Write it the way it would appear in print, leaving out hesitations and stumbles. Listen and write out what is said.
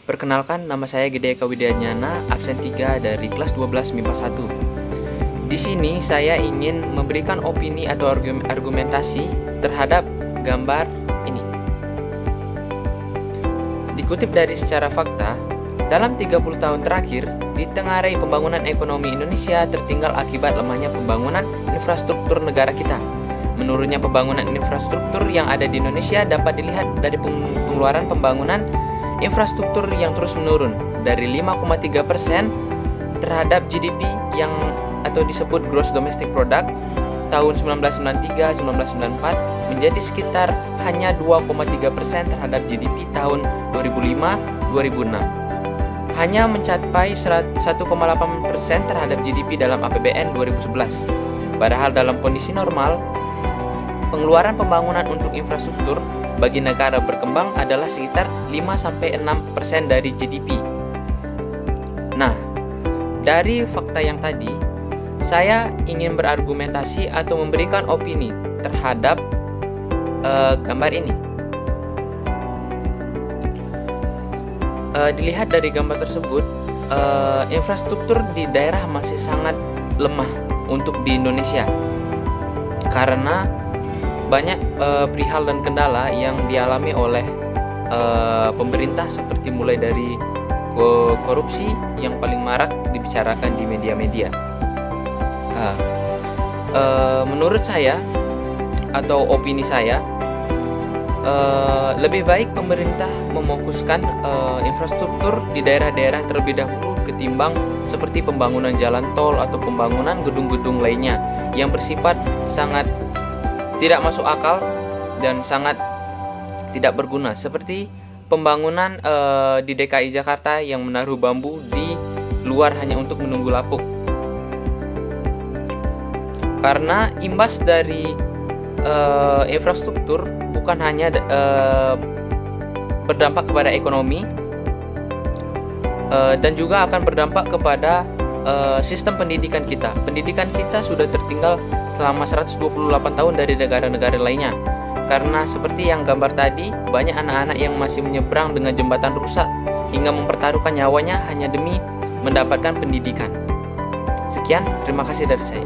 Perkenalkan, nama saya Gede Eka Widyanyana, absen 3 dari kelas 12 MIPA 1. Di sini saya ingin memberikan opini atau argumentasi terhadap gambar ini. Dikutip dari Secara Fakta, dalam 30 tahun terakhir, ditengarai pembangunan ekonomi Indonesia tertinggal akibat lemahnya pembangunan infrastruktur negara kita. Menurunnya pembangunan infrastruktur yang ada di Indonesia dapat dilihat dari pengeluaran pembangunan infrastruktur yang terus menurun dari 5,3% terhadap GDP yang atau disebut Gross Domestic Product tahun 1993-1994 menjadi sekitar hanya 2,3% terhadap GDP tahun 2005-2006. Hanya mencapai 1,8% terhadap GDP dalam APBN 2011. Padahal dalam kondisi normal, pengeluaran pembangunan untuk infrastruktur bagi negara berkembang adalah sekitar 5-6% dari GDP. Nah, dari fakta yang tadi, saya ingin berargumentasi atau memberikan opini terhadap gambar ini. Dilihat dari gambar tersebut, infrastruktur di daerah masih sangat lemah untuk di Indonesia karena banyak perihal dan kendala yang dialami oleh pemerintah, seperti mulai dari korupsi yang paling marak dibicarakan di media-media. Menurut saya atau opini saya, lebih baik pemerintah mefokuskan infrastruktur di daerah-daerah terlebih dahulu ketimbang seperti pembangunan jalan tol atau pembangunan gedung-gedung lainnya yang bersifat sangat tidak masuk akal dan sangat tidak berguna, seperti pembangunan di DKI Jakarta yang menaruh bambu di luar hanya untuk menunggu lapuk. Karena imbas dari infrastruktur bukan hanya berdampak kepada ekonomi, dan juga akan berdampak kepada sistem pendidikan kita. Pendidikan kita sudah tertinggal selama 128 tahun dari negara-negara lainnya. Karena seperti yang gambar tadi, banyak anak-anak yang masih menyeberang dengan jembatan rusak hingga mempertaruhkan nyawanya hanya demi mendapatkan pendidikan. Sekian, terima kasih dari saya.